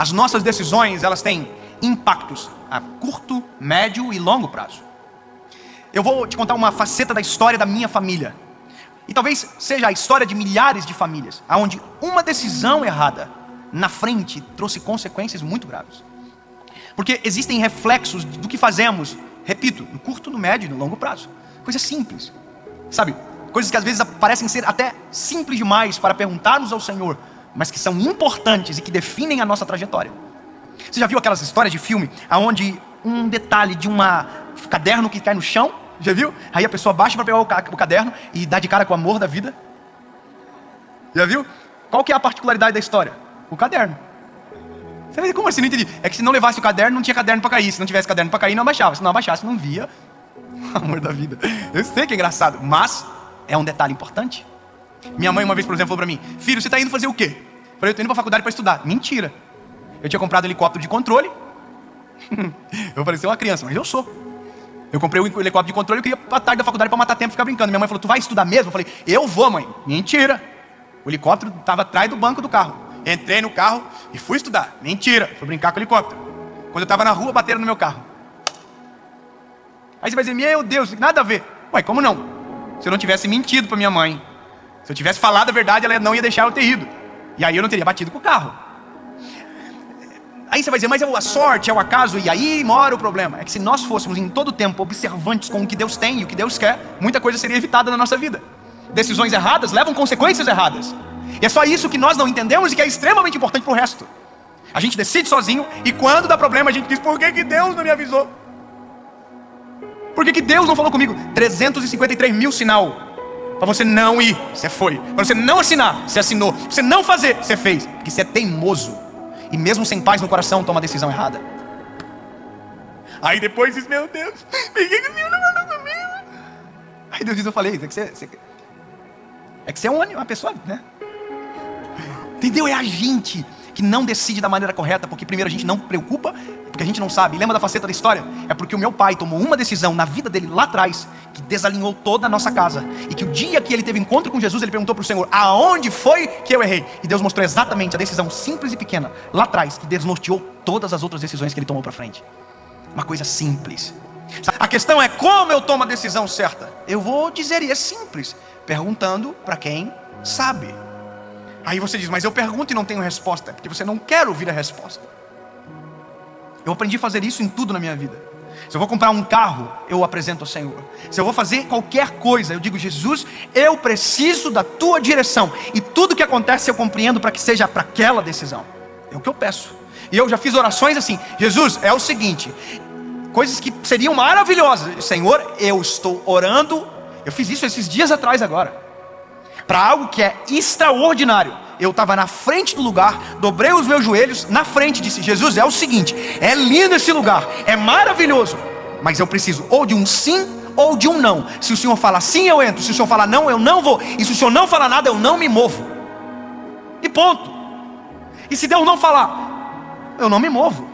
As nossas decisões, elas têm impactos a curto, médio e longo prazo. Eu vou te contar uma faceta da história da minha família. E talvez seja a história de milhares de famílias, onde uma decisão errada na frente trouxe consequências muito graves. Porque existem reflexos do que fazemos, repito, no curto, no médio e no longo prazo. Coisas simples, sabe? Coisas que às vezes parecem ser até simples demais para perguntarmos ao Senhor, mas que são importantes e que definem a nossa trajetória. Você já viu aquelas histórias de filme onde um detalhe de um caderno que cai no chão, já viu? Aí a pessoa baixa para pegar o caderno e dá de cara com o amor da vida. Já viu? Qual que é a particularidade da história? O caderno. Você vai, como assim? Não entendi. É que se não levasse o caderno, não tinha caderno para cair. Se não tivesse caderno para cair, não abaixava. Se não abaixasse, não via o amor da vida. Eu sei que é engraçado, mas é um detalhe importante. Minha mãe uma vez, por exemplo, falou para mim: filho, você está indo fazer o quê? Eu falei: eu estou indo para a faculdade para estudar. Mentira. Eu tinha comprado um helicóptero de controle. Eu parecia uma criança, mas eu sou. Eu comprei um helicóptero de controle e eu queria ir para a tarde da faculdade para matar tempo e ficar brincando. Minha mãe falou: tu vai estudar mesmo? Eu falei: eu vou, mãe. Mentira. O helicóptero estava atrás do banco do carro. Entrei no carro e fui estudar. Mentira. Fui brincar com o helicóptero. Quando eu estava na rua, bateram no meu carro. Aí você vai dizer: meu Deus, nada a ver. Ué, como não? Se eu não tivesse mentido para minha mãe, se eu tivesse falado a verdade, ela não ia deixar eu ter ido. E aí eu não teria batido com o carro. Aí você vai dizer: mas é a sorte, é o acaso. E aí mora o problema. É que se nós fôssemos em todo tempo observantes com o que Deus tem e o que Deus quer, muita coisa seria evitada na nossa vida. Decisões erradas levam consequências erradas. E é só isso que nós não entendemos e que é extremamente importante para o resto. A gente decide sozinho e quando dá problema a gente diz: por que Deus não me avisou? Por que Deus não falou comigo? 353 mil sinal para você não ir, você foi. Para você não assinar, você assinou. Para você não fazer, você fez. Porque você é teimoso. E mesmo sem paz no coração, toma a decisão errada. Aí depois diz: meu Deus, por que Deus não falou comigo? Aí Deus diz: eu falei, é que você é uma pessoa, né? Entendeu? É a gente que não decide da maneira correta, porque primeiro a gente não preocupa, porque a gente não sabe. Lembra da faceta da história? É porque o meu pai tomou uma decisão na vida dele lá atrás, que desalinhou toda a nossa casa. E que o dia que ele teve encontro com Jesus, ele perguntou para o Senhor: aonde foi que eu errei? E Deus mostrou exatamente a decisão simples e pequena lá atrás, que desnorteou todas as outras decisões que ele tomou para frente. Uma coisa simples. A questão é como eu tomo a decisão certa. Eu vou dizer, e é simples, perguntando para quem sabe. Aí você diz: mas eu pergunto e não tenho resposta. Porque você não quer ouvir a resposta. Eu aprendi a fazer isso em tudo na minha vida. Se eu vou comprar um carro, eu apresento ao Senhor. Se eu vou fazer qualquer coisa, eu digo: Jesus, eu preciso da tua direção. E tudo que acontece eu compreendo para que seja para aquela decisão. É o que eu peço. E eu já fiz orações assim: Jesus, é o seguinte, coisas que seriam maravilhosas. Senhor, eu estou orando. Eu fiz isso esses dias atrás agora, para algo que é extraordinário. Eu estava na frente do lugar, dobrei os meus joelhos na frente e disse: Jesus, é o seguinte, é lindo esse lugar, é maravilhoso, mas eu preciso ou de um sim ou de um não. Se o Senhor falar sim, eu entro. Se o Senhor falar não, eu não vou. E se o Senhor não falar nada, eu não me movo. E ponto. E se Deus não falar, eu não me movo.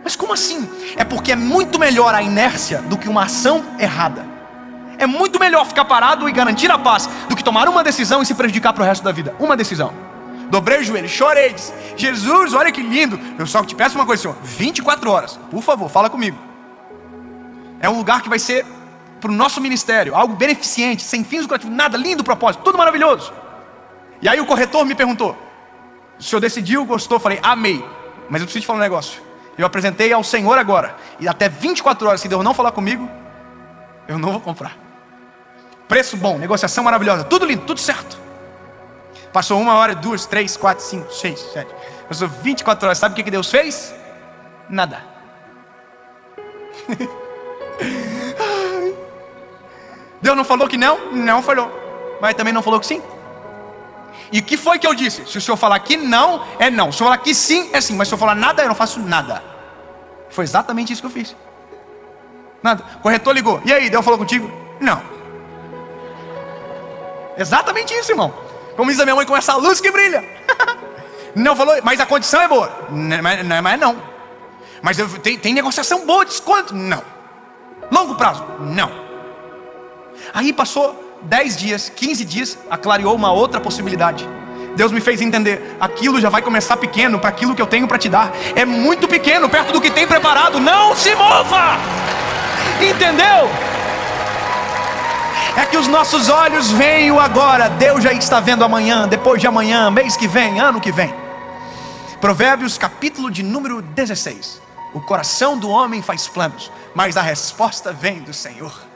Mas como assim? É porque é muito melhor a inércia do que uma ação errada. É muito melhor ficar parado e garantir a paz do que tomar uma decisão e se prejudicar para o resto da vida. Uma decisão. Dobrei o joelho, chorei, disse: Jesus, olha que lindo. Eu só te peço uma coisa, Senhor: 24 horas, por favor, fala comigo. É um lugar que vai ser para o nosso ministério, algo beneficente, sem fins lucrativos, nada, lindo propósito, tudo maravilhoso. E aí o corretor me perguntou: o senhor decidiu, gostou? Eu falei: amei. Mas eu preciso te falar um negócio. Eu apresentei ao Senhor agora, e até 24 horas, se Deus não falar comigo, eu não vou comprar. Preço bom, negociação maravilhosa, tudo lindo, tudo certo. Passou 1 hora, 2, 3, 4, 5, 6, 7. Passou 24 horas, sabe o que Deus fez? Nada. Deus não falou que não? Não falou. Mas também não falou que sim. E o que foi que eu disse? Se o senhor falar que não, é não. Se o senhor falar que sim, é sim. Mas se eu falar nada, eu não faço nada. Foi exatamente isso que eu fiz. Nada. O corretor ligou: e aí, Deus falou contigo? Não. Exatamente isso, irmão. Como diz a minha mãe, com essa luz que brilha. Não falou, mas a condição é boa. Mas não. Mas tem negociação boa, desconto? Não. Longo prazo? Não. Aí passou 10 dias, 15 dias, clareou uma outra possibilidade. Deus me fez entender, aquilo já vai começar pequeno para aquilo que eu tenho para te dar. É muito pequeno perto do que tem preparado. Não se mova! Entendeu? É que os nossos olhos veem o agora. Deus já está vendo amanhã, depois de amanhã, mês que vem, ano que vem. Provérbios capítulo de número 16. O coração do homem faz planos, mas a resposta vem do Senhor.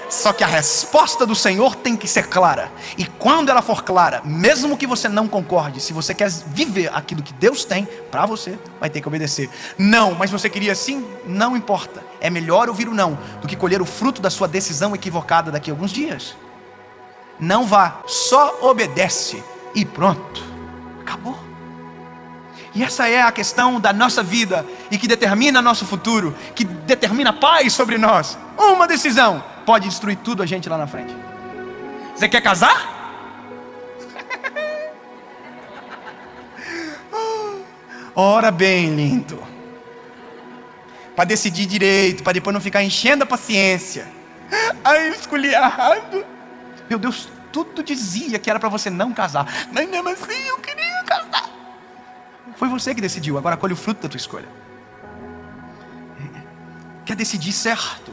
Só que a resposta do Senhor tem que ser clara. E quando ela for clara, mesmo que você não concorde, se você quer viver aquilo que Deus tem para você, vai ter que obedecer. Não, mas você queria sim? Não importa. É melhor ouvir o não do que colher o fruto da sua decisão equivocada daqui a alguns dias. Não vá, só obedece e pronto. Acabou. E essa é a questão da nossa vida e que determina nosso futuro, que determina paz sobre nós. Uma decisão pode destruir tudo a gente lá na frente. Você quer casar? Ora bem, lindo. Para decidir direito, para depois não ficar enchendo a paciência. Ai, eu escolhi errado. Meu Deus, tudo dizia que era para você não casar, mas mesmo assim eu queria casar. Foi você que decidiu, agora colhe o fruto da tua escolha. Quer decidir certo,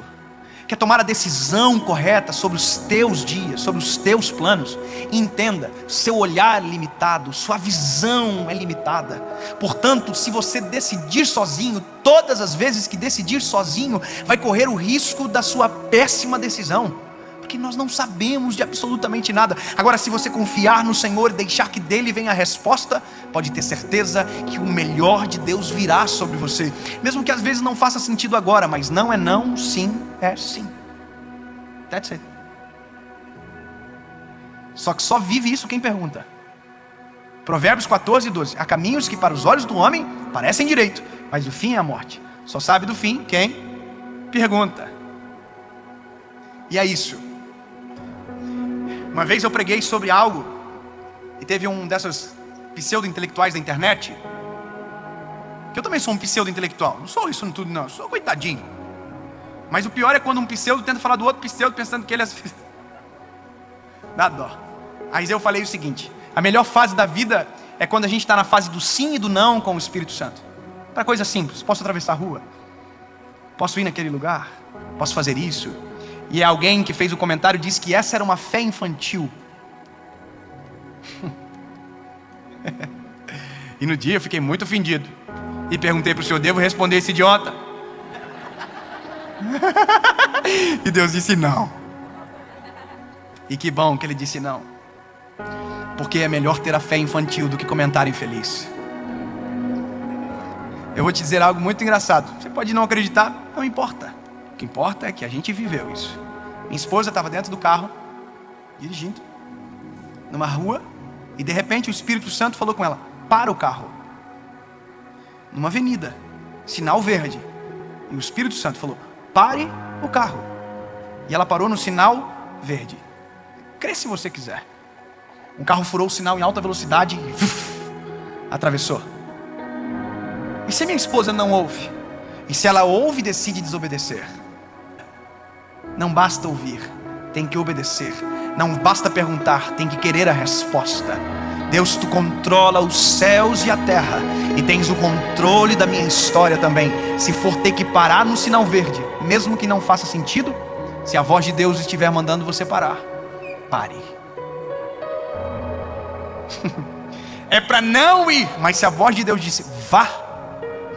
quer tomar a decisão correta sobre os teus dias, sobre os teus planos. Entenda, seu olhar é limitado, sua visão é limitada. Portanto, se você decidir sozinho, todas as vezes que decidir sozinho, vai correr o risco da sua péssima decisão. Porque nós não sabemos de absolutamente nada. Agora, se você confiar no Senhor e deixar que dele venha a resposta, pode ter certeza que o melhor de Deus virá sobre você. Mesmo que às vezes não faça sentido agora, mas não é não, sim é sim. That's it. Só que só vive isso quem pergunta. Provérbios 14:12. Há caminhos que para os olhos do homem parecem direito, mas o fim é a morte. Só sabe do fim quem pergunta. E é isso. Uma vez eu preguei sobre algo e teve um dessas pseudo-intelectuais da internet, que eu também sou um pseudo-intelectual, não sou isso tudo não, eu sou coitadinho. Mas o pior é quando um pseudo tenta falar do outro pseudo pensando que ele é... Dá dó. Aí eu falei o seguinte: a melhor fase da vida é quando a gente está na fase do sim e do não com o Espírito Santo. Para coisa simples, posso atravessar a rua? Posso ir naquele lugar? Posso fazer isso? E alguém que fez o comentário disse que essa era uma fé infantil. E no dia eu fiquei muito ofendido e perguntei para o Senhor: devo responder esse idiota? E Deus disse não. E que bom que ele disse não, porque é melhor ter a fé infantil do que comentário infeliz. Eu vou te dizer algo muito engraçado. Você pode não acreditar, não importa. O que importa é que a gente viveu isso. Minha esposa estava dentro do carro, dirigindo, numa rua, e de repente o Espírito Santo falou com ela: para o carro. Numa avenida, sinal verde. E o Espírito Santo falou: pare o carro. E ela parou no sinal verde. Crê se você quiser. Um carro furou o sinal em alta velocidade e atravessou. E se minha esposa não ouve? E se ela ouve e decide desobedecer? Não basta ouvir, tem que obedecer. Não basta perguntar, tem que querer a resposta. Deus, tu controla os céus e a terra, e tens o controle da minha história também. Se for ter que parar no sinal verde, mesmo que não faça sentido, se a voz de Deus estiver mandando você parar, pare. É para não ir, mas se a voz de Deus disse vá,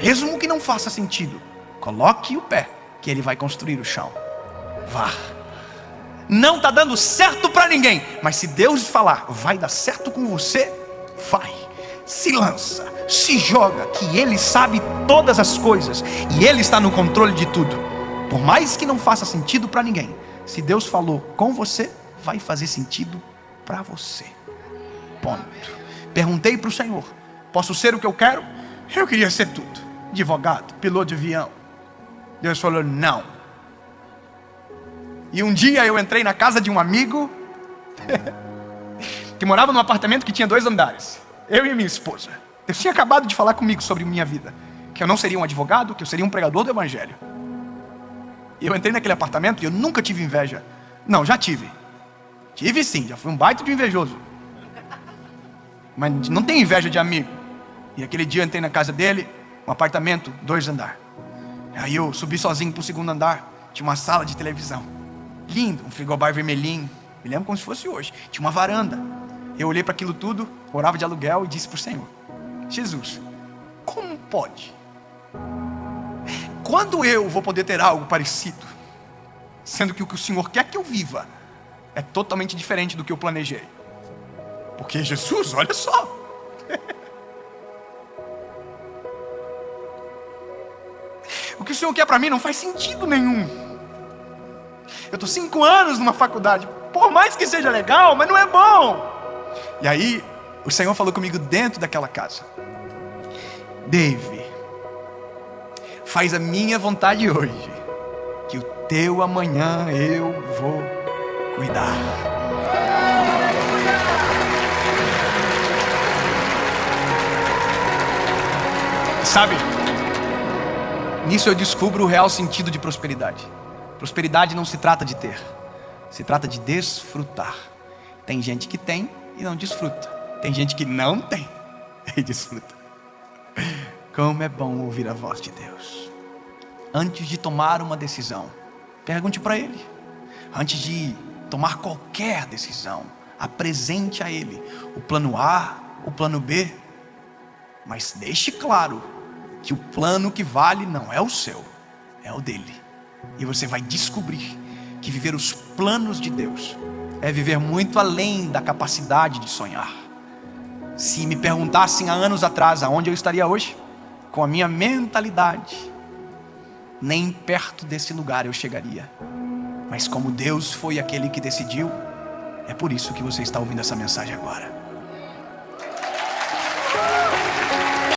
mesmo que não faça sentido, coloque o pé, que ele vai construir o chão. Vá. Não está dando certo para ninguém, mas se Deus falar vai dar certo com você, vai. Se lança, se joga, que Ele sabe todas as coisas e Ele está no controle de tudo. Por mais que não faça sentido para ninguém, se Deus falou com você, vai fazer sentido para você. Ponto. Perguntei para o Senhor: posso ser o que eu quero? Eu queria ser tudo: advogado, piloto de avião. Deus falou não. E um dia eu entrei na casa de um amigo que morava num apartamento que tinha 2 andares. Eu e minha esposa. Deus tinha acabado de falar comigo sobre minha vida, que eu não seria um advogado, que eu seria um pregador do evangelho. E eu entrei naquele apartamento e eu nunca tive inveja. Não, já tive. Tive sim, já fui um baita de invejoso. mas não tem inveja de amigo. E aquele dia eu entrei na casa dele, um apartamento, 2 andares. Aí eu subi sozinho pro 2º andar, tinha uma sala de televisão, lindo, um frigobar vermelhinho, me lembro como se fosse hoje, tinha uma varanda. Eu olhei para aquilo tudo, morava de aluguel e disse para o Senhor: Jesus, como pode? Quando eu vou poder ter algo parecido? Sendo que o que o Senhor quer que eu viva é totalmente diferente do que eu planejei. Porque Jesus, olha só. O que o Senhor quer para mim não faz sentido nenhum. Eu estou 5 anos numa faculdade, por mais que seja legal, mas não é bom. E aí, o Senhor falou comigo dentro daquela casa: Dave, faz a minha vontade hoje, que o teu amanhã eu vou cuidar. Sabe, nisso eu descubro o real sentido de prosperidade. Prosperidade não se trata de ter, se trata de desfrutar. Tem gente que tem e não desfruta. Tem gente que não tem e desfruta. Como é bom ouvir a voz de Deus. Antes de tomar uma decisão, pergunte para Ele. Antes de tomar qualquer decisão, apresente a Ele o plano A, o plano B. Mas deixe claro que o plano que vale não é o seu, é o dele. E você vai descobrir que viver os planos de Deus é viver muito além da capacidade de sonhar. Se me perguntassem há anos atrás aonde eu estaria hoje, com a minha mentalidade, nem perto desse lugar eu chegaria. Mas como Deus foi aquele que decidiu, é por isso que você está ouvindo essa mensagem agora.